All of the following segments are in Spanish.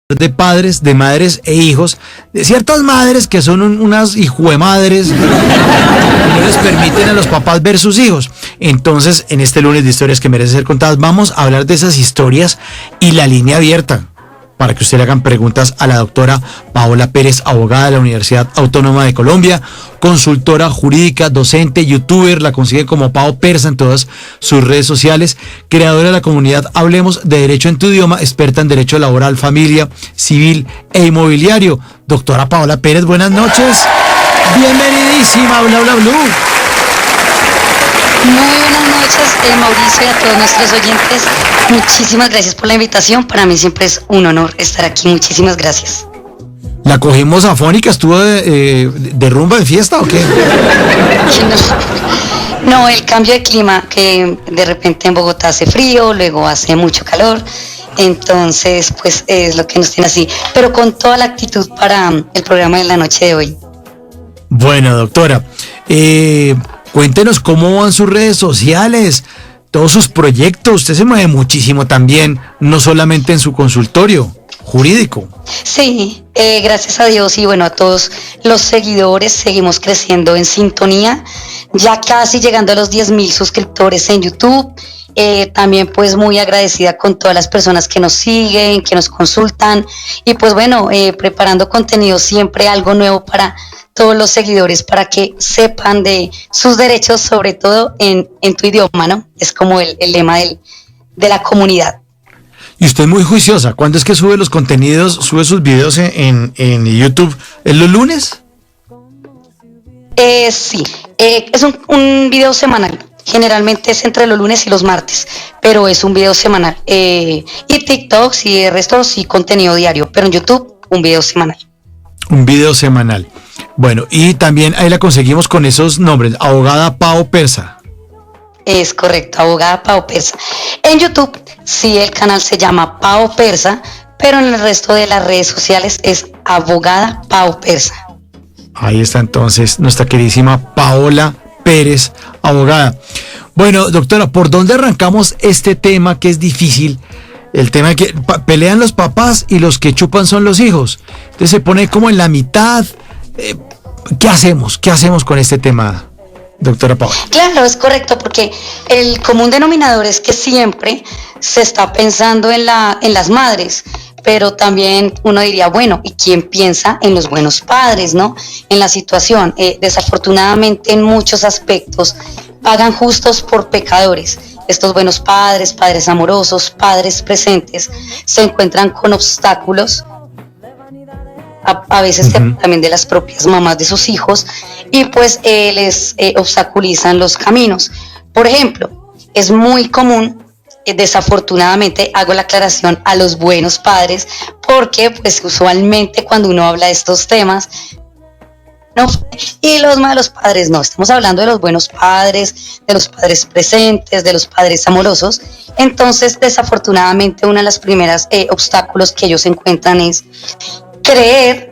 de padres, de madres e hijos, de ciertas madres que son unas hijuemadres, no les permiten a los papás ver sus hijos. Entonces, en este lunes de historias que merecen ser contadas, vamos a hablar de esas historias y la línea abierta para que usted le hagan preguntas a la doctora Paola Pérez, abogada de la Universidad Autónoma de Colombia, consultora jurídica, docente, youtuber, la consigue como Pao Persa en todas sus redes sociales, creadora de la comunidad Hablemos de Derecho en tu Idioma, experta en Derecho Laboral, Familia, Civil e Inmobiliario. Doctora Paola Pérez, buenas noches. Bienvenidísima a Bla Bla Blue. Muy buenas noches, Mauricio, y a todos nuestros oyentes. Muchísimas gracias por la invitación. Para mí siempre es un honor estar aquí. Muchísimas gracias. ¿La cogimos afónica? ¿Estuvo de rumba de fiesta o qué? No, el cambio de clima, que de repente en Bogotá hace frío, luego hace mucho calor. Entonces, pues es lo que nos tiene así. Pero con toda la actitud para el programa de la noche de hoy. Bueno, doctora, cuéntenos cómo van sus redes sociales, todos sus proyectos. Usted se mueve muchísimo también, no solamente en su consultorio jurídico. Sí, gracias a Dios y bueno, a todos los seguidores, seguimos creciendo en sintonía, ya casi llegando a los 10,000 suscriptores en YouTube. También pues muy agradecida con todas las personas que nos siguen, que nos consultan y pues bueno, preparando contenido, siempre algo nuevo para todos los seguidores, para que sepan de sus derechos, sobre todo en tu idioma, ¿no? Es como el lema de la comunidad. Y usted es muy juiciosa. ¿Cuándo es que sube los contenidos, sube sus videos en YouTube? ¿Es los lunes? Sí, es un video semanal. Generalmente es entre los lunes y los martes, pero es un video semanal. Y TikToks y el resto sí contenido diario, pero en YouTube un video semanal. Un video semanal. Bueno, y también ahí la conseguimos con esos nombres, abogada Pao Persa. Es correcto, abogada Pao Persa. En YouTube sí el canal se llama Pao Persa, pero en el resto de las redes sociales es abogada Pao Persa. Ahí está entonces nuestra queridísima Paola Pérez, abogada. Bueno, doctora, ¿por dónde arrancamos este tema que es difícil? El tema de que pelean los papás y los que chupan son los hijos. Entonces se pone como en la mitad. ¿Qué hacemos? ¿Qué hacemos con este tema, doctora Paola? Claro, es correcto, porque el común denominador es que siempre se está pensando en las madres, pero también uno diría, bueno, ¿y quién piensa en los buenos padres, no? En la situación, desafortunadamente en muchos aspectos pagan justos por pecadores. Estos buenos padres, padres amorosos, padres presentes, se encuentran con obstáculos, a veces también de las propias mamás de sus hijos, y pues les obstaculizan los caminos. Por ejemplo, es muy común, desafortunadamente hago la aclaración a los buenos padres, porque pues usualmente cuando uno habla de estos temas, no, y los malos padres no, estamos hablando de los buenos padres, de los padres presentes, de los padres amorosos. Entonces, desafortunadamente, uno de los primeros obstáculos que ellos encuentran es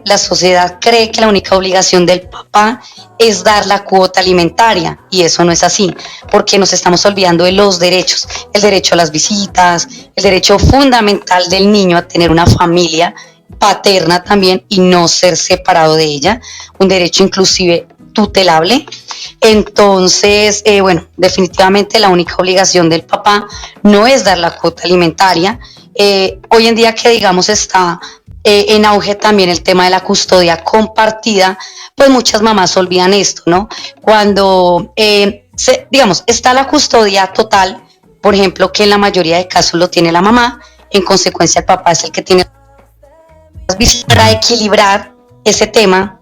la sociedad cree que la única obligación del papá es dar la cuota alimentaria, y eso no es así, porque nos estamos olvidando de los derechos, el derecho a las visitas, el derecho fundamental del niño a tener una familia paterna también y no ser separado de ella, un derecho inclusive tutelable. Entonces, bueno, definitivamente la única obligación del papá no es dar la cuota alimentaria. Hoy en día que digamos está en auge también el tema de la custodia compartida, pues muchas mamás olvidan esto, ¿no? Cuando, digamos, está la custodia total, por ejemplo, que en la mayoría de casos lo tiene la mamá, en consecuencia el papá es el que tiene las visitas. Para equilibrar ese tema,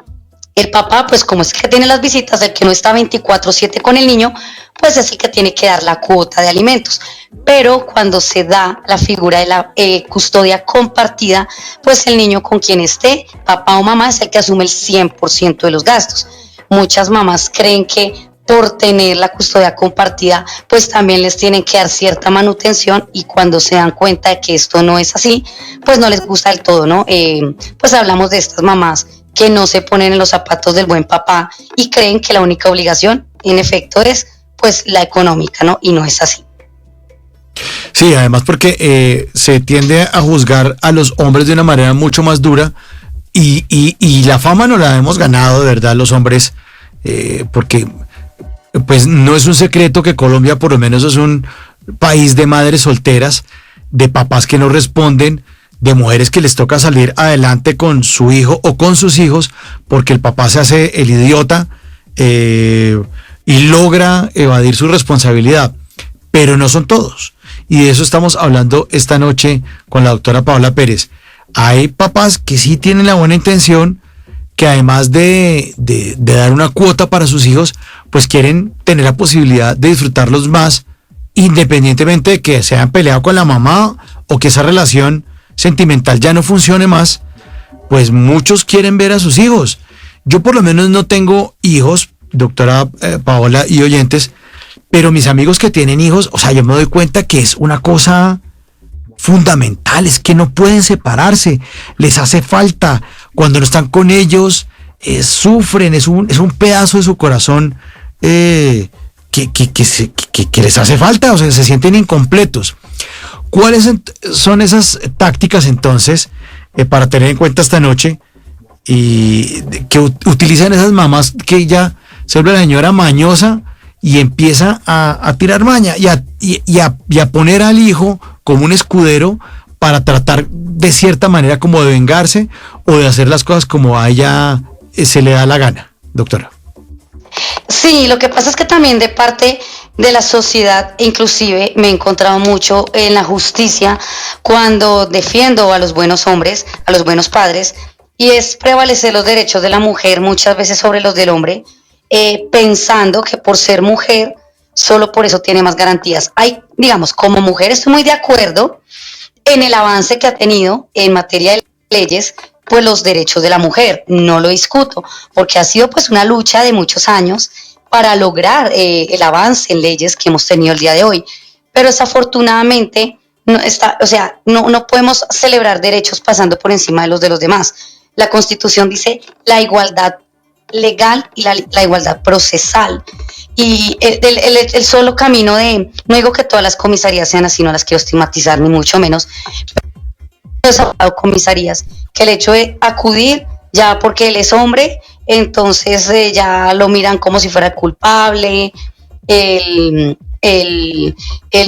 el papá, pues como es que tiene las visitas, el que no está 24/7 con el niño, pues es el que tiene que dar la cuota de alimentos. Pero cuando se da la figura de la custodia compartida, pues el niño con quien esté, papá o mamá, es el que asume el 100% de los gastos. Muchas mamás creen que por tener la custodia compartida, pues también les tienen que dar cierta manutención, y cuando se dan cuenta de que esto no es así, pues no les gusta del todo, ¿no? Pues hablamos de estas mamás que no se ponen en los zapatos del buen papá y creen que la única obligación, en efecto, es pues la económica, ¿no? Y no es así. Sí, además porque se tiende a juzgar a los hombres de una manera mucho más dura y la fama no la hemos ganado de verdad los hombres, porque pues no es un secreto que Colombia por lo menos es un país de madres solteras, de papás que no responden, de mujeres que les toca salir adelante con su hijo o con sus hijos porque el papá se hace el idiota y logra evadir su responsabilidad, pero no son todos. Y de eso estamos hablando esta noche con la doctora Paola Pérez. Hay papás que sí tienen la buena intención, que además de dar una cuota para sus hijos, pues quieren tener la posibilidad de disfrutarlos más, independientemente de que se hayan peleado con la mamá o que esa relación sentimental ya no funcione más, pues muchos quieren ver a sus hijos. Yo por lo menos no tengo hijos, doctora Paola y oyentes, pero mis amigos que tienen hijos, o sea, yo me doy cuenta que es una cosa fundamental, es que no pueden separarse, les hace falta, cuando no están con ellos, sufren, es un pedazo de su corazón que les hace falta, o sea, se sienten incompletos. ¿Cuáles son esas tácticas entonces para tener en cuenta esta noche y que utilizan esas mamás que ya se vuelve la señora mañosa y empieza a tirar maña y a poner al hijo como un escudero para tratar de cierta manera como de vengarse o de hacer las cosas como a ella se le da la gana, doctora? Sí, lo que pasa es que también de parte de la sociedad, inclusive me he encontrado mucho en la justicia cuando defiendo a los buenos hombres, a los buenos padres, y es prevalecer los derechos de la mujer muchas veces sobre los del hombre, pensando que por ser mujer, solo por eso tiene más garantías. Hay, digamos, como mujer estoy muy de acuerdo en el avance que ha tenido en materia de leyes, pues los derechos de la mujer, no lo discuto, porque ha sido pues una lucha de muchos años para lograr el avance en leyes que hemos tenido el día de hoy, pero desafortunadamente no podemos celebrar derechos pasando por encima de los demás. La Constitución dice la igualdad legal y la igualdad procesal, y el solo camino de, no digo que todas las comisarías sean así, no las quiero estigmatizar ni mucho menos, comisarías, que el hecho de acudir ya porque él es hombre, entonces ya lo miran como si fuera culpable, el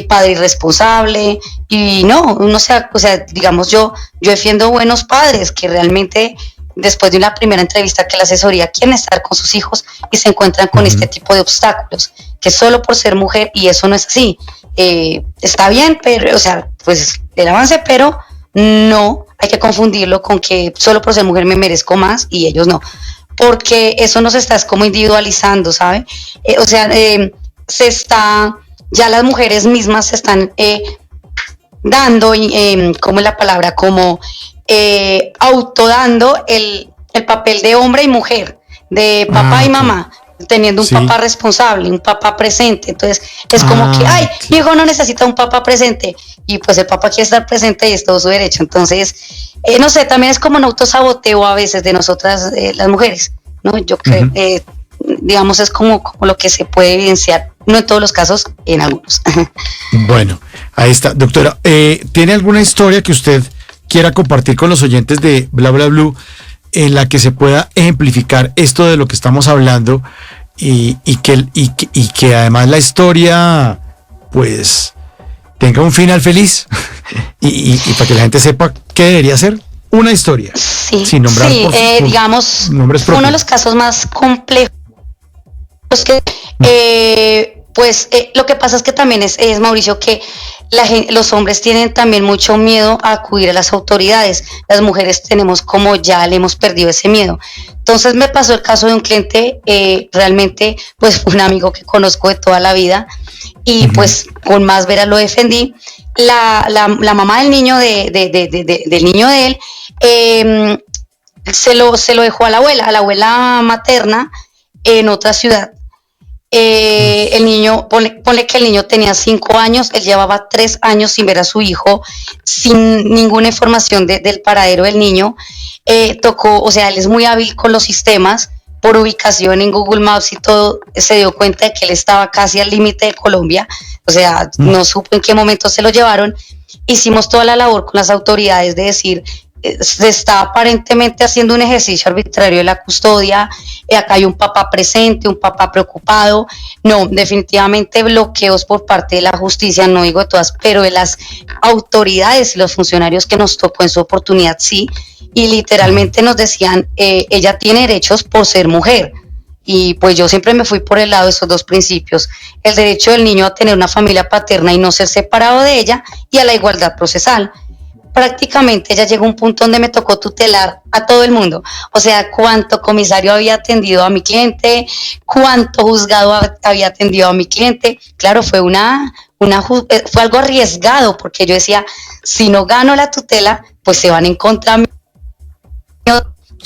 padre irresponsable, y no, o sea, digamos, yo defiendo buenos padres que realmente después de una primera entrevista que la asesoría quieren estar con sus hijos y se encuentran con este tipo de obstáculos, que solo por ser mujer, y eso no es así, está bien, pero, o sea, pues el avance, pero no hay que confundirlo con que solo por ser mujer me merezco más y ellos no, porque eso nos está como individualizando, ¿sabe? Ya las mujeres mismas se están dando, ¿cómo es la palabra? Como autodando el papel de hombre y mujer, de papá y mamá, teniendo un papá responsable, un papá presente. Entonces es como que, ay, mi hijo no necesita un papá presente, y pues el papá quiere estar presente y es todo su derecho. Entonces, no sé, también es como un autosaboteo a veces de nosotras, las mujeres, ¿no? Yo creo, digamos, es como lo que se puede evidenciar, no en todos los casos, en algunos. Bueno, ahí está. Doctora, ¿tiene alguna historia que usted quiera compartir con los oyentes de Bla Bla Blue en la que se pueda ejemplificar esto de lo que estamos hablando y que además la historia pues tenga un final feliz y para que la gente sepa qué debería ser una historia? Sí, sin nombrar digamos, nombres propios. Uno de los casos más complejos que lo que pasa es que también es Mauricio, que los hombres tienen también mucho miedo a acudir a las autoridades. Las mujeres tenemos como ya le hemos perdido ese miedo. Entonces me pasó el caso de un cliente, realmente pues un amigo que conozco de toda la vida, y pues con más veras lo defendí. La mamá del niño del niño de él, se lo dejó a la abuela materna en otra ciudad. El niño, ponle que el niño tenía 5 años, él llevaba 3 años sin ver a su hijo, sin ninguna información del paradero del niño. Tocó, o sea, él es muy hábil con los sistemas, por ubicación en Google Maps y todo, se dio cuenta de que él estaba casi al límite de Colombia, o sea, no supo en qué momento se lo llevaron. Hicimos toda la labor con las autoridades de decir, se está aparentemente haciendo un ejercicio arbitrario de la custodia, acá hay un papá presente, un papá preocupado. No, definitivamente bloqueos por parte de la justicia, no digo de todas, pero de las autoridades y los funcionarios que nos tocó en su oportunidad, sí, y literalmente nos decían, ella tiene derechos por ser mujer. Y pues yo siempre me fui por el lado de esos dos principios: el derecho del niño a tener una familia paterna y no ser separado de ella, y a la igualdad procesal. Prácticamente ya llegó un punto donde me tocó tutelar a todo el mundo, o sea, cuánto comisario había atendido a mi cliente, cuánto juzgado había atendido a mi cliente. Claro, fue fue algo arriesgado, porque yo decía, si no gano la tutela, pues se van en contra mío.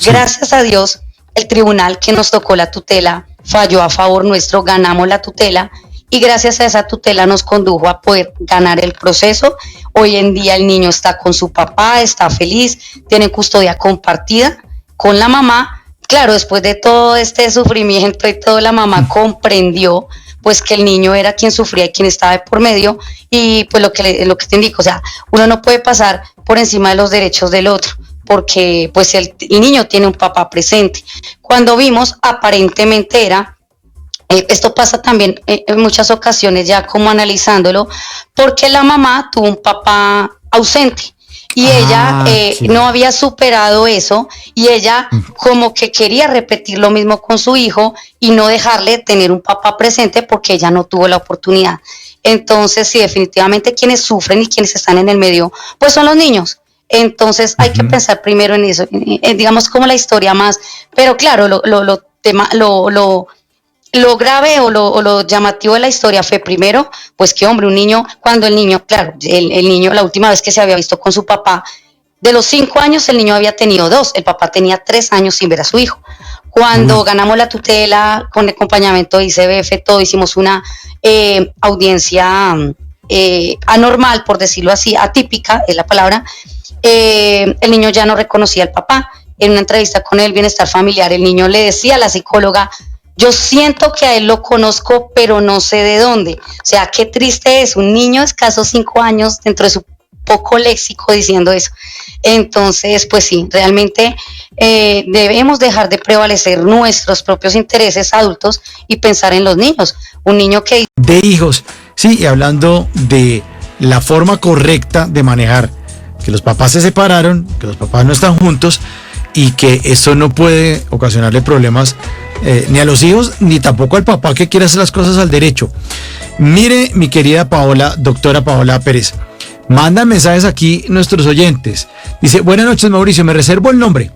Gracias a Dios, el tribunal que nos tocó la tutela falló a favor nuestro, ganamos la tutela, y gracias a esa tutela nos condujo a poder ganar el proceso. Hoy en día el niño está con su papá, está feliz, tiene custodia compartida con la mamá. Claro, después de todo este sufrimiento y todo, la mamá comprendió pues que el niño era quien sufría y quien estaba de por medio, y pues lo que te indico, o sea, uno no puede pasar por encima de los derechos del otro, porque pues el niño tiene un papá presente. Cuando vimos, aparentemente era, esto pasa también en muchas ocasiones, ya como analizándolo, porque la mamá tuvo un papá ausente y ella sí, no había superado eso, y ella como que quería repetir lo mismo con su hijo y no dejarle tener un papá presente porque ella no tuvo la oportunidad. Entonces, sí, definitivamente quienes sufren y quienes están en el medio, pues son los niños. Entonces hay que pensar primero en eso, digamos como la historia más, pero claro, lo grave o lo llamativo de la historia fue primero, pues que hombre, un niño, cuando el niño, claro, el niño, la última vez que se había visto con su papá, de los 5 años el niño había tenido 2, el papá tenía 3 años sin ver a su hijo. Cuando ganamos la tutela con el acompañamiento de ICBF, todo, hicimos una audiencia anormal, por decirlo así, atípica es la palabra. El niño ya no reconocía al papá. En una entrevista con el bienestar familiar, el niño le decía a la psicóloga, yo siento que a él lo conozco, pero no sé de dónde. O sea, qué triste es un niño de escasos 5 años dentro de su poco léxico diciendo eso. Entonces, pues sí, realmente debemos dejar de prevalecer nuestros propios intereses adultos y pensar en los niños. Un niño que... De hijos, sí, y hablando de la forma correcta de manejar, que los papás se separaron, que los papás no están juntos, y que esto no puede ocasionarle problemas ni a los hijos, ni tampoco al papá que quiere hacer las cosas al derecho. Mire, mi querida Paola, doctora Paola Pérez, mandan mensajes aquí nuestros oyentes. Dice, buenas noches, Mauricio, me reservo el nombre.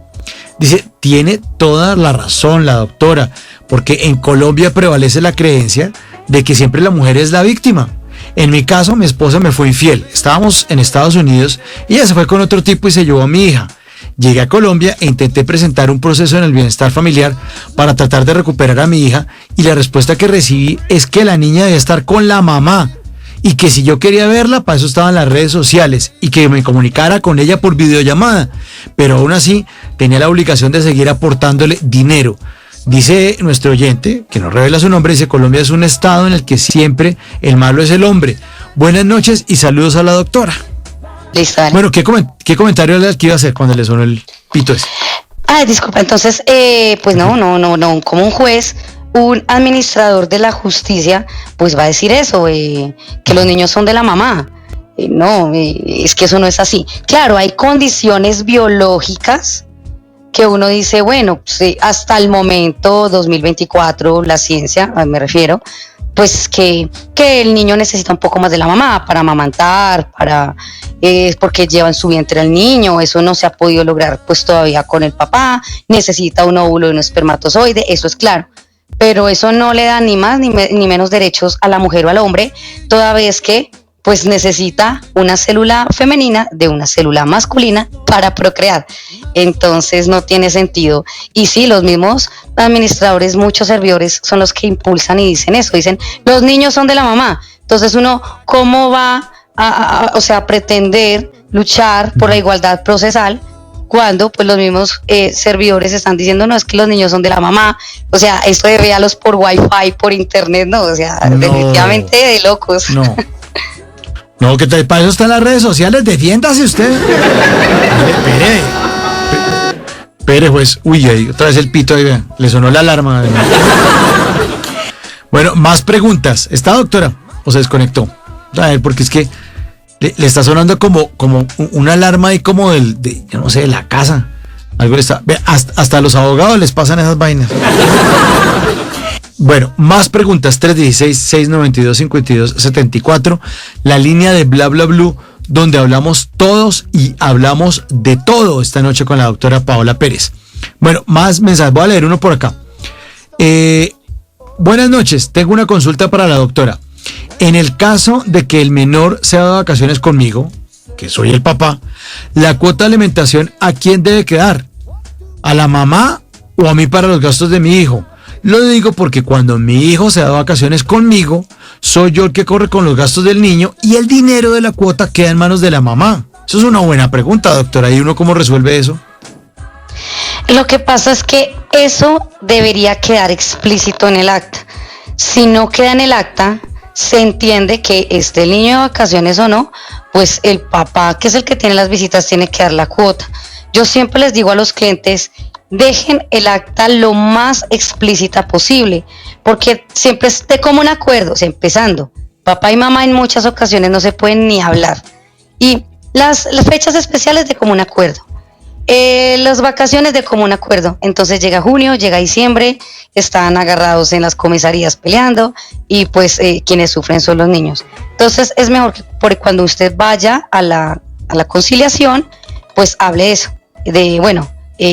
Dice, tiene toda la razón la doctora, porque en Colombia prevalece la creencia de que siempre la mujer es la víctima. En mi caso, mi esposa me fue infiel. Estábamos en Estados Unidos y ella se fue con otro tipo y se llevó a mi hija. Llegué a Colombia e intenté presentar un proceso en el bienestar familiar para tratar de recuperar a mi hija, y la respuesta que recibí es que la niña debía estar con la mamá y que si yo quería verla, para eso estaban las redes sociales, y que me comunicara con ella por videollamada, pero aún así tenía la obligación de seguir aportándole dinero. Dice nuestro oyente, que nos revela su nombre, dice, Colombia es un estado en el que siempre el malo es el hombre. Buenas noches y saludos a la doctora. Listo, dale. Bueno, ¿qué comentario le iba a hacer cuando le sonó el pito ese? Ay, disculpa, entonces, pues no, como un juez, un administrador de la justicia, pues va a decir eso, que los niños son de la mamá. No, es que eso no es así. Claro, hay condiciones biológicas que uno dice, bueno, pues, hasta el momento, 2024, la ciencia, me refiero, pues que el niño necesita un poco más de la mamá para amamantar, porque lleva en su vientre al niño. Eso no se ha podido lograr pues todavía con el papá, necesita un óvulo y un espermatozoide, eso es claro, pero eso no le da ni más ni menos derechos a la mujer o al hombre, toda vez que pues necesita una célula femenina de una célula masculina para procrear. Entonces no tiene sentido. Y sí, los mismos administradores, muchos servidores son los que impulsan y dicen eso, dicen, los niños son de la mamá. Entonces uno, ¿cómo va a pretender luchar por la igualdad procesal cuando pues los mismos servidores están diciendo, no, es que los niños son de la mamá, o sea, esto de véalos por wifi, por internet, no, o sea, No. definitivamente de locos. No. No, que para eso están las redes sociales, defiéndase usted. Espere, pues, uy, ahí, otra vez el pito ahí, vea, le sonó la alarma. Bueno, más preguntas. ¿Está, doctora? ¿O se desconectó? A ver, porque es que le está sonando como una alarma ahí como yo no sé, de la casa. Algo está. Ve, hasta a los abogados les pasan esas vainas. Bueno, más preguntas. 316-692-5274. La línea de Bla Bla Blue, donde hablamos todos y hablamos de todo esta noche con la doctora Paola Pérez. Bueno, más mensajes. Voy a leer uno por acá. Buenas noches. Tengo una consulta para la doctora. En el caso de que el menor se haga de vacaciones conmigo, que soy el papá, la cuota de alimentación, ¿a quién debe quedar? ¿A la mamá o a mí para los gastos de mi hijo? Lo digo porque cuando mi hijo se da de vacaciones conmigo, soy yo el que corre con los gastos del niño y el dinero de la cuota queda en manos de la mamá. Eso es una buena pregunta, doctora. ¿Y uno cómo resuelve eso? Lo que pasa es que eso debería quedar explícito en el acta. Si no queda en el acta, se entiende que esté el niño de vacaciones o no, pues el papá, que es el que tiene las visitas, tiene que dar la cuota. Yo siempre les digo a los clientes, dejen el acta lo más explícita posible, porque siempre esté como un acuerdo, o sea, empezando, papá y mamá en muchas ocasiones no se pueden ni hablar, y las fechas especiales de común acuerdo, las vacaciones de común acuerdo. Entonces llega junio, llega diciembre, están agarrados en las comisarías peleando y pues quienes sufren son los niños. Entonces es mejor que cuando usted vaya a la conciliación, pues hable de eso, de bueno,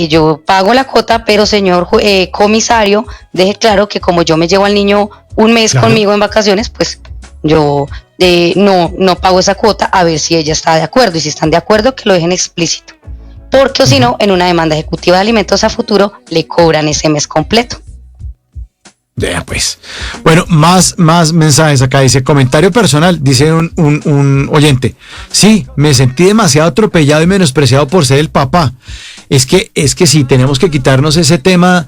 yo pago la cuota, pero señor comisario, deje claro que como yo me llevo al niño un mes conmigo en vacaciones, pues yo no pago esa cuota, a ver si ella está de acuerdo, y si están de acuerdo, que lo dejen explícito. Porque o si no, en una demanda ejecutiva de alimentos a futuro, le cobran ese mes completo. Ya pues. Bueno, más mensajes acá. Dice, comentario personal, dice un oyente. Sí, me sentí demasiado atropellado y menospreciado por ser el papá. Es que sí, tenemos que quitarnos ese tema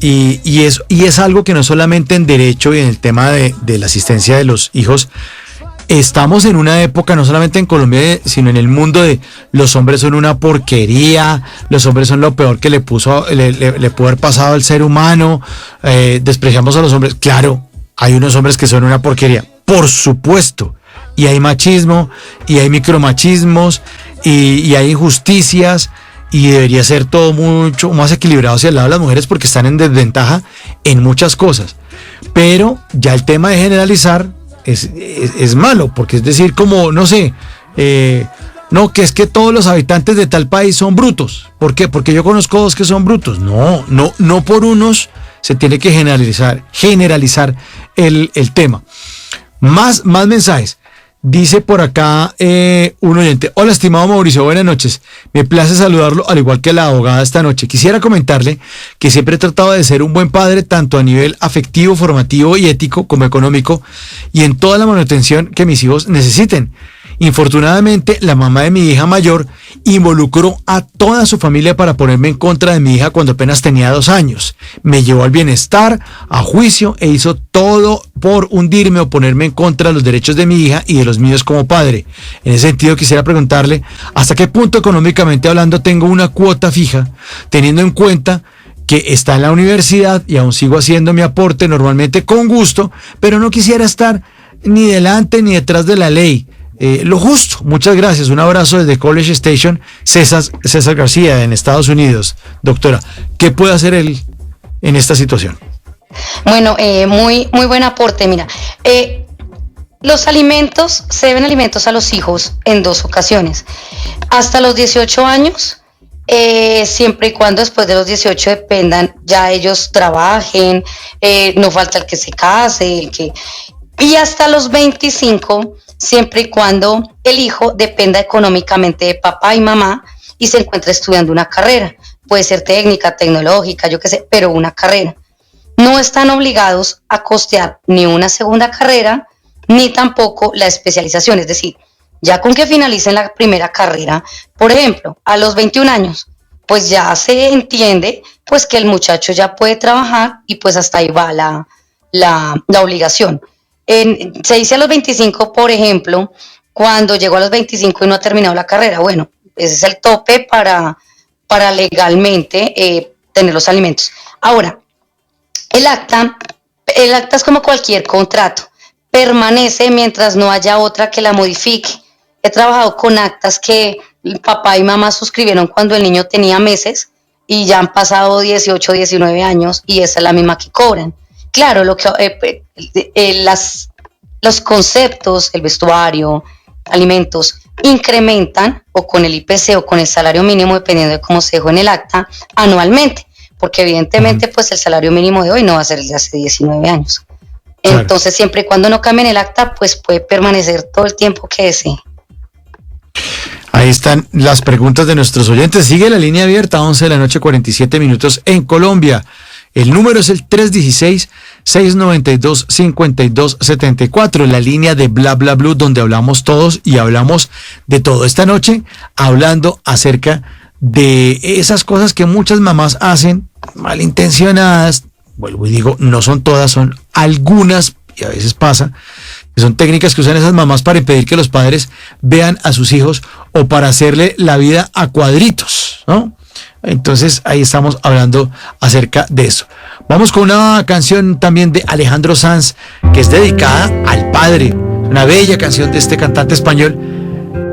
y es algo que no solamente en derecho y en el tema de la asistencia de los hijos. Estamos en una época, no solamente en Colombia, sino en el mundo, de los hombres son una porquería, los hombres son lo peor que le pudo haber pasado al ser humano, despreciamos a los hombres. Claro, hay unos hombres que son una porquería, por supuesto, y hay machismo, y hay micromachismos, y hay injusticias, y debería ser todo mucho más equilibrado hacia el lado de las mujeres porque están en desventaja en muchas cosas. Pero ya el tema de generalizar es malo, porque es decir, como, no sé, no, que es que todos los habitantes de tal país son brutos. ¿Por qué? Porque yo conozco dos que son brutos. No por unos se tiene que generalizar el tema. Más mensajes. Dice por acá un oyente: hola, estimado Mauricio, buenas noches. Me place saludarlo, al igual que la abogada esta noche. Quisiera comentarle que siempre he tratado de ser un buen padre, tanto a nivel afectivo, formativo y ético, como económico, y en toda la manutención que mis hijos necesiten. Infortunadamente, la mamá de mi hija mayor involucró a toda su familia para ponerme en contra de mi hija cuando apenas tenía 2 años. Me llevó al bienestar, a juicio, e hizo todo por hundirme o ponerme en contra de los derechos de mi hija y de los míos como padre. En ese sentido, quisiera preguntarle, ¿hasta qué punto económicamente hablando tengo una cuota fija, teniendo en cuenta que está en la universidad y aún sigo haciendo mi aporte normalmente con gusto, pero no quisiera estar ni delante ni detrás de la ley? Lo justo. Muchas gracias. Un abrazo desde College Station, César García, en Estados Unidos. Doctora, ¿qué puede hacer él en esta situación? Bueno, muy buen aporte. Mira, los alimentos, se deben alimentos a los hijos en 2 ocasiones. Hasta los 18 años, siempre y cuando después de los 18 dependan, ya ellos trabajen, no falta el que se case, y hasta los 25, siempre y cuando el hijo dependa económicamente de papá y mamá y se encuentre estudiando una carrera. Puede ser técnica, tecnológica, yo qué sé, pero una carrera. No están obligados a costear ni una segunda carrera, ni tampoco la especialización. Es decir, ya con que finalicen la primera carrera, por ejemplo, a los 21 años, pues ya se entiende pues que el muchacho ya puede trabajar y pues hasta ahí va la obligación. Se dice a los 25, por ejemplo, cuando llegó a los 25 y no ha terminado la carrera. Bueno, ese es el tope para legalmente tener los alimentos. Ahora, el acta es como cualquier contrato, permanece mientras no haya otra que la modifique. He trabajado con actas que el papá y mamá suscribieron cuando el niño tenía meses y ya han pasado 18, 19 años y esa es la misma que cobran. Claro, los conceptos, el vestuario, alimentos, incrementan o con el IPC o con el salario mínimo, dependiendo de cómo se dejó en el acta, anualmente, porque evidentemente pues el salario mínimo de hoy no va a ser el de hace 19 años. Claro. Entonces, siempre y cuando no cambien el acta, pues puede permanecer todo el tiempo que desee. Ahí están las preguntas de nuestros oyentes. Sigue la línea abierta, 11 de la noche, 47 minutos en Colombia. El número es el 316-692-5274, la línea de Bla Bla Blue, donde hablamos todos y hablamos de todo. Esta noche, hablando acerca de esas cosas que muchas mamás hacen, malintencionadas. Vuelvo y digo, no son todas, son algunas, y a veces pasa, que son técnicas que usan esas mamás para impedir que los padres vean a sus hijos o para hacerle la vida a cuadritos, ¿no? Entonces ahí estamos hablando acerca de eso. Vamos con una canción también de Alejandro Sanz, que es dedicada al padre, una bella canción de este cantante español,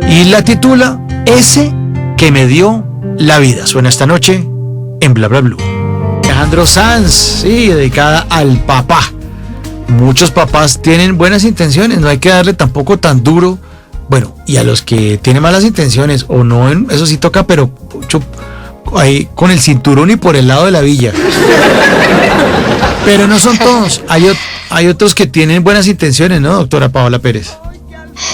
y la titula Ese que me dio la vida. Suena esta noche en Bla Bla Blue. Alejandro Sanz, sí, dedicada al papá. Muchos papás tienen buenas intenciones, no hay que darle tampoco tan duro. Bueno, y a los que tienen malas intenciones o no, eso sí toca, pero mucho ahí con el cinturón y por el lado de la villa. Pero no son todos, hay otros que tienen buenas intenciones, ¿no, doctora Paola Pérez?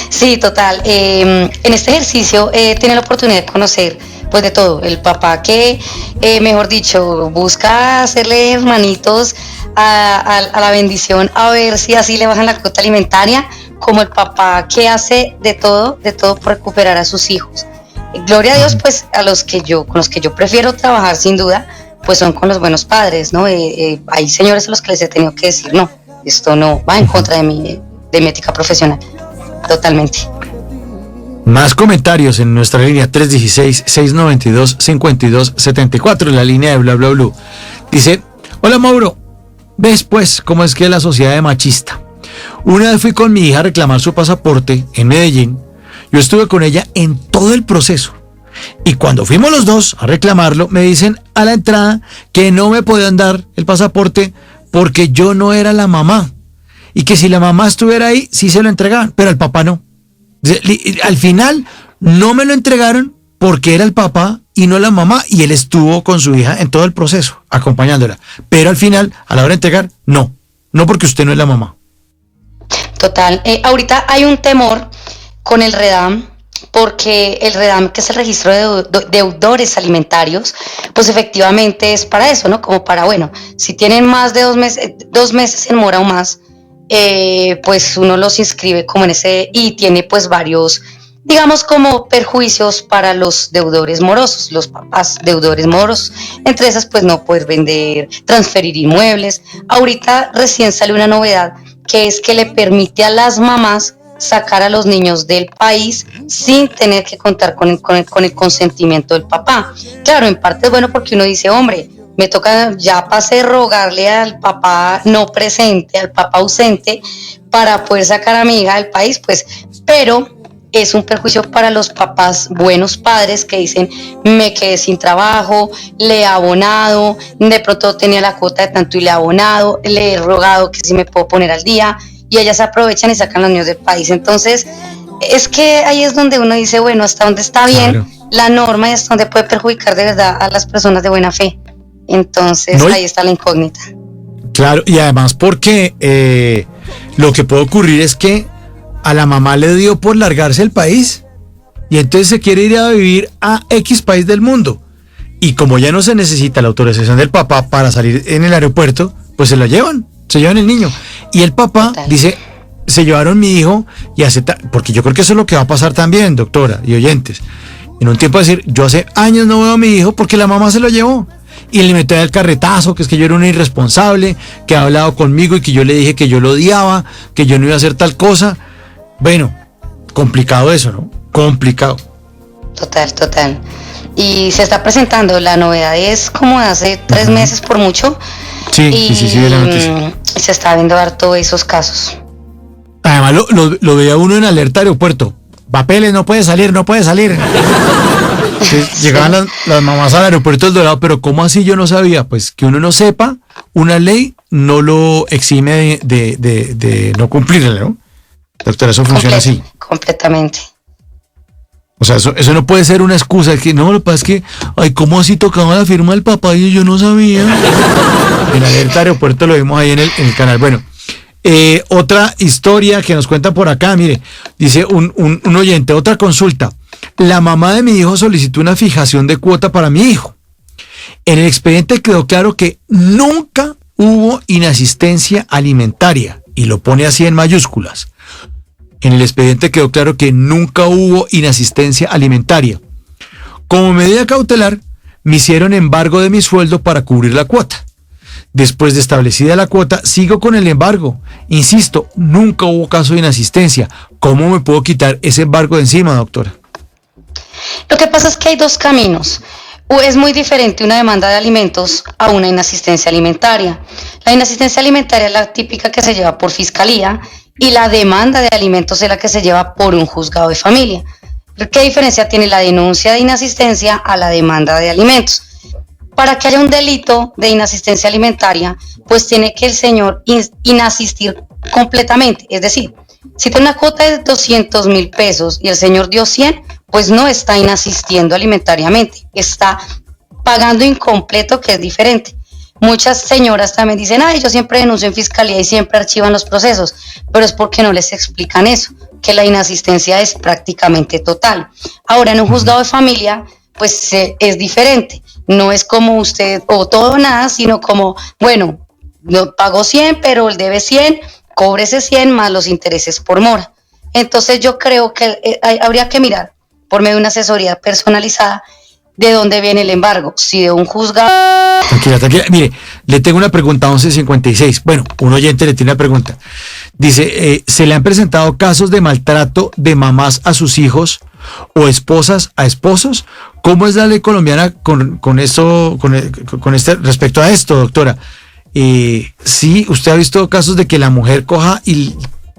Sí, total. En este ejercicio tiene la oportunidad de conocer pues de todo, el papá que, mejor dicho, busca hacerle hermanitos a la bendición, a ver si así le bajan la cuota alimentaria, como el papá que hace de todo por recuperar a sus hijos. Gloria a Dios, pues con los que yo prefiero trabajar sin duda, pues son con los buenos padres, ¿no? Hay señores a los que les he tenido que decir, no, esto no va en contra de mi ética profesional, totalmente. Más comentarios en nuestra línea 316-692-5274, la línea de Bla Bla Blue. Dice, hola Mauro, ¿ves pues cómo es que la sociedad es machista? Una vez fui con mi hija a reclamar su pasaporte en Medellín. Yo estuve con ella en todo el proceso. Y cuando fuimos los dos a reclamarlo, me dicen a la entrada que no me podían dar el pasaporte porque yo no era la mamá. Y que si la mamá estuviera ahí, sí se lo entregaban, pero al papá no. Al final no me lo entregaron porque era el papá y no la mamá, y él estuvo con su hija en todo el proceso, acompañándola. Pero al final, a la hora de entregar, no porque usted no es la mamá. Total, ahorita hay un temor con el REDAM, porque el REDAM, que es el registro de deudores alimentarios, pues efectivamente es para eso, ¿no? Como para, bueno, si tienen más de 2 meses en mora o más, pues uno los inscribe como en ese, y tiene pues varios, digamos, como perjuicios para los deudores morosos, los papás deudores morosos. Entre esas, pues no poder vender, transferir inmuebles. Ahorita recién sale una novedad, que es que le permite a las mamás sacar a los niños del país sin tener que contar con el consentimiento del papá. Claro, en parte es bueno porque uno dice, hombre, me toca, ya pasé rogarle al papá no presente, al papá ausente, para poder sacar a mi hija del país, pues, pero es un perjuicio para los papás, buenos padres, que dicen, me quedé sin trabajo, le he abonado, de pronto tenía la cuota de tanto y le he abonado, le he rogado que si me puedo poner al día, y ellas aprovechan y sacan a los niños del país. Entonces, es que ahí es donde uno dice, bueno, hasta dónde está bien, claro, la norma, y hasta dónde puede perjudicar de verdad a las personas de buena fe. Entonces, ahí está la incógnita. Claro, y además porque lo que puede ocurrir es que a la mamá le dio por largarse el país y entonces se quiere ir a vivir a X país del mundo. Y como ya no se necesita la autorización del papá para salir en el aeropuerto, pues se llevan el niño. Y el papá dice, se llevaron mi hijo y acepta, porque yo creo que eso es lo que va a pasar también, doctora y oyentes. En un tiempo de decir, yo hace años no veo a mi hijo porque la mamá se lo llevó. Y le metió el carretazo, que es que yo era un irresponsable, que ha hablado conmigo y que yo le dije que yo lo odiaba, que yo no iba a hacer tal cosa. Bueno, complicado eso, ¿no? Complicado. Total. Y se está presentando, la novedad es como de hace 3 meses por mucho. Sí, de la noticia. Se está viendo harto esos casos. Además lo veía uno en alerta aeropuerto. Papeles, no puede salir. Entonces, llegaban las mamás al aeropuerto del Dorado, pero ¿cómo así? Yo no sabía. Pues que uno no sepa, una ley no lo exime de no cumplirla, ¿no? Doctora, eso funciona así. Completamente. O sea, eso no puede ser una excusa. Que no, lo que pasa es que, ay, ¿cómo así tocaba la firma del papá y yo no sabía? En alerta aeropuerto lo vimos ahí en el canal. Bueno, otra historia que nos cuentan por acá, mire, dice un oyente, otra consulta. La mamá de mi hijo solicitó una fijación de cuota para mi hijo. En el expediente quedó claro que nunca hubo inasistencia alimentaria, y lo pone así en mayúsculas. En el expediente quedó claro que nunca hubo inasistencia alimentaria. Como medida cautelar, me hicieron embargo de mi sueldo para cubrir la cuota. Después de establecida la cuota, sigo con el embargo. Insisto, nunca hubo caso de inasistencia. ¿Cómo me puedo quitar ese embargo de encima, doctora? Lo que pasa es que hay 2 caminos. Es muy diferente una demanda de alimentos a una inasistencia alimentaria. La inasistencia alimentaria es la típica que se lleva por fiscalía y la demanda de alimentos es la que se lleva por un juzgado de familia. ¿Qué diferencia tiene la denuncia de inasistencia a la demanda de alimentos? Para que haya un delito de inasistencia alimentaria, pues tiene que el señor inasistir completamente. Es decir, si tiene una cuota de 200,000 pesos y el señor dio 100, pues no está inasistiendo alimentariamente, está pagando incompleto, que es diferente. Muchas señoras también dicen, ay, yo siempre denuncio en fiscalía y siempre archivan los procesos, pero es porque no les explican eso, que la inasistencia es prácticamente total. Ahora, en un juzgado de familia, pues es diferente, no es como usted o todo o nada, sino como, bueno, no pagó 100, pero él debe 100, cóbrese 100 más los intereses por mora. Entonces yo creo que habría que mirar por medio de una asesoría personalizada de dónde viene el embargo, si de un juzgado. Tranquila, mire, le tengo una pregunta, 1156. Bueno, un oyente le tiene una pregunta. Dice, ¿se le han presentado casos de maltrato de mamás a sus hijos o esposas a esposos? ¿Cómo es la ley colombiana con respecto a esto, doctora? Sí, ¿usted ha visto casos de que la mujer coja y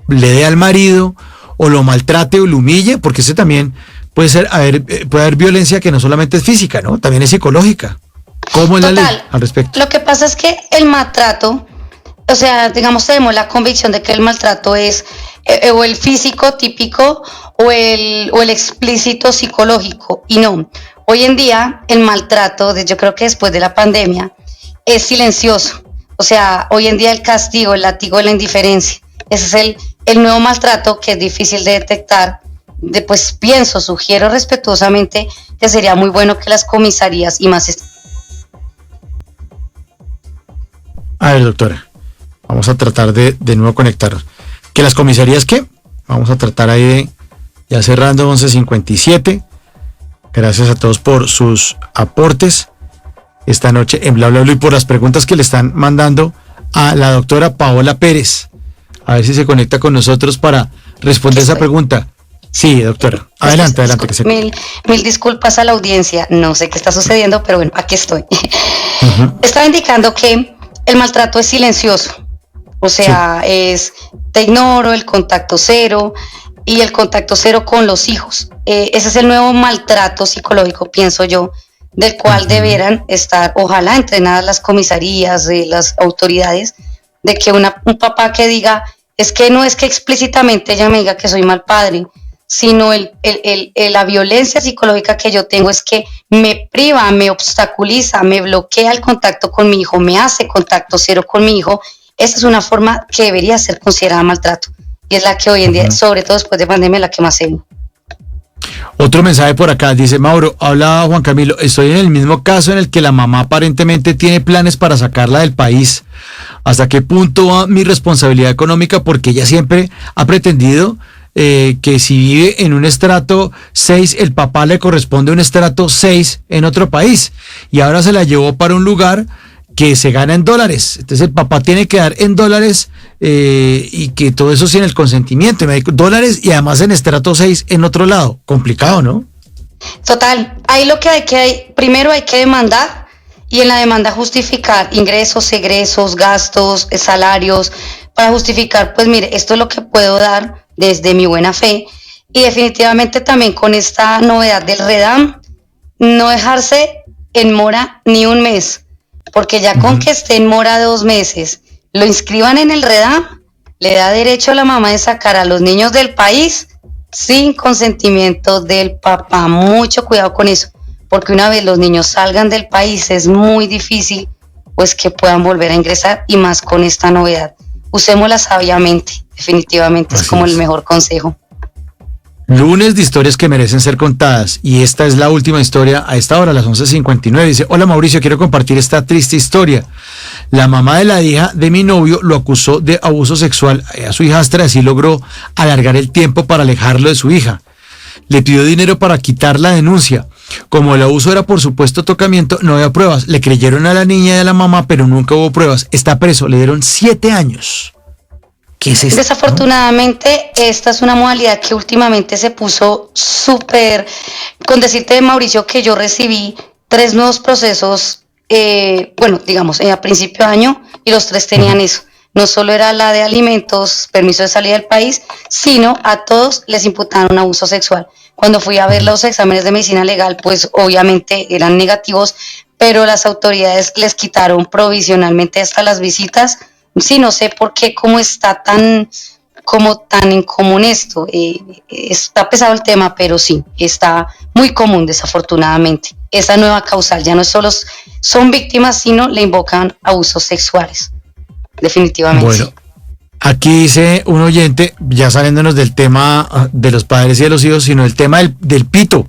le dé al marido o lo maltrate o lo humille? Porque ese también puede haber violencia que no solamente es física, ¿no? También es psicológica. ¿Cómo es la ley al respecto? Lo que pasa es que el maltrato, o sea, digamos, tenemos la convicción de que el maltrato es o el físico típico o el explícito psicológico, y no. Hoy en día el maltrato, yo creo que después de la pandemia, es silencioso. O sea, hoy en día el castigo, el látigo de la indiferencia, ese es el nuevo maltrato que es difícil de detectar. Pues sugiero respetuosamente que sería muy bueno que las comisarías y más... A ver, doctora, vamos a tratar de nuevo conectar. ¿Que las comisarías qué? Vamos a tratar ahí ya cerrando 11:57. Gracias a todos por sus aportes esta noche en Bla Bla Bla y por las preguntas que le están mandando a la doctora Paola Pérez. A ver si se conecta con nosotros para responder esa pregunta. Sí, doctora. Adelante. Que se... Mil disculpas a la audiencia. No sé qué está sucediendo, pero bueno, aquí estoy. Estaba indicando que el maltrato es silencioso. O sea, sí. Te ignoro, el contacto cero y el contacto cero con los hijos. Ese es el nuevo maltrato psicológico, pienso yo, del cual deberán estar, ojalá, entrenadas las comisarías, las autoridades, de que un papá que diga, es que no es que explícitamente ella me diga que soy mal padre, sino la violencia psicológica que yo tengo es que me priva, me obstaculiza, me bloquea el contacto con mi hijo, me hace contacto cero con mi hijo. Esa es una forma que debería ser considerada maltrato y es la que hoy en día, sobre todo después de pandemia, la que más se ve. Otro mensaje por acá, dice Mauro, habla Juan Camilo, estoy en el mismo caso en el que la mamá aparentemente tiene planes para sacarla del país. ¿Hasta qué punto va mi responsabilidad económica? Porque ella siempre ha pretendido que si vive en un estrato 6, el papá le corresponde un estrato 6 en otro país. Y ahora se la llevó para un lugar que se gana en dólares. Entonces el papá tiene que dar en dólares y que todo eso sin el consentimiento. Dólares y además en estrato 6 en otro lado. Complicado, ¿no? Total. Ahí lo que primero hay que demandar y en la demanda justificar ingresos, egresos, gastos, salarios, para justificar, pues mire, esto es lo que puedo dar desde mi buena fe. Y definitivamente también con esta novedad del REDAM, no dejarse en mora ni un mes. Porque ya con que esté en mora 2 meses, lo inscriban en el REDAM, le da derecho a la mamá de sacar a los niños del país sin consentimiento del papá. Mucho cuidado con eso, porque una vez los niños salgan del país es muy difícil pues que puedan volver a ingresar, y más con esta novedad. Usémosla sabiamente, definitivamente es como el mejor consejo. Lunes de historias que merecen ser contadas, y esta es la última historia a esta hora, a las 11:59. Dice: hola Mauricio, quiero compartir esta triste historia. La mamá de la hija de mi novio lo acusó de abuso sexual a su hijastra, así logró alargar el tiempo para alejarlo de su hija. Le pidió dinero para quitar la denuncia. Como el abuso era por supuesto tocamiento, no había pruebas. Le creyeron a la niña y a la mamá, pero nunca hubo pruebas. Está preso, le dieron 7 años. ¿Qué es esto? Desafortunadamente, esta es una modalidad que últimamente se puso súper. Con decirte, Mauricio, que yo recibí 3 nuevos procesos, digamos, a principio de año, y los 3 tenían eso. No solo era la de alimentos, permiso de salida del país, sino a todos les imputaron abuso sexual. Cuando fui a ver los exámenes de medicina legal, pues obviamente eran negativos, pero las autoridades les quitaron provisionalmente hasta las visitas. Sí, no sé por qué, cómo está tan en común esto. Está pesado el tema, pero sí, está muy común, desafortunadamente. Esa nueva causal ya no solo son víctimas, sino le invocan abusos sexuales, definitivamente. Bueno, aquí dice un oyente, ya saliéndonos del tema de los padres y de los hijos, sino el tema del pito,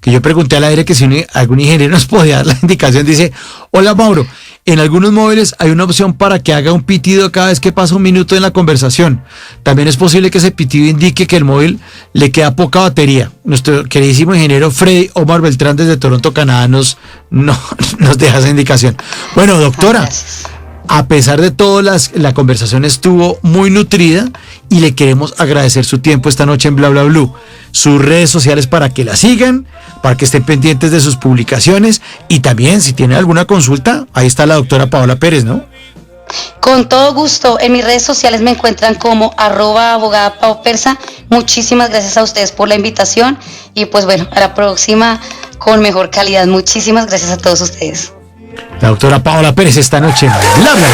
que yo pregunté al aire que si algún ingeniero nos podía dar la indicación. Dice: hola Mauro, en algunos móviles hay una opción para que haga un pitido cada vez que pasa 1 minuto en la conversación. También es posible que ese pitido indique que el móvil le queda poca batería. Nuestro queridísimo ingeniero Freddy Omar Beltrán desde Toronto, Canadá, nos deja esa indicación. Bueno, doctora, a pesar de todo, la conversación estuvo muy nutrida y le queremos agradecer su tiempo esta noche en Bla Bla Blue. Sus redes sociales para que la sigan, para que estén pendientes de sus publicaciones, y también si tienen alguna consulta, ahí está la doctora Paola Pérez, ¿no? Con todo gusto, en mis redes sociales me encuentran como @abogada Pao Persa. Muchísimas gracias a ustedes por la invitación y pues bueno, a la próxima con mejor calidad. Muchísimas gracias a todos ustedes. La doctora Paola Pérez esta noche en Bla Bla Bla.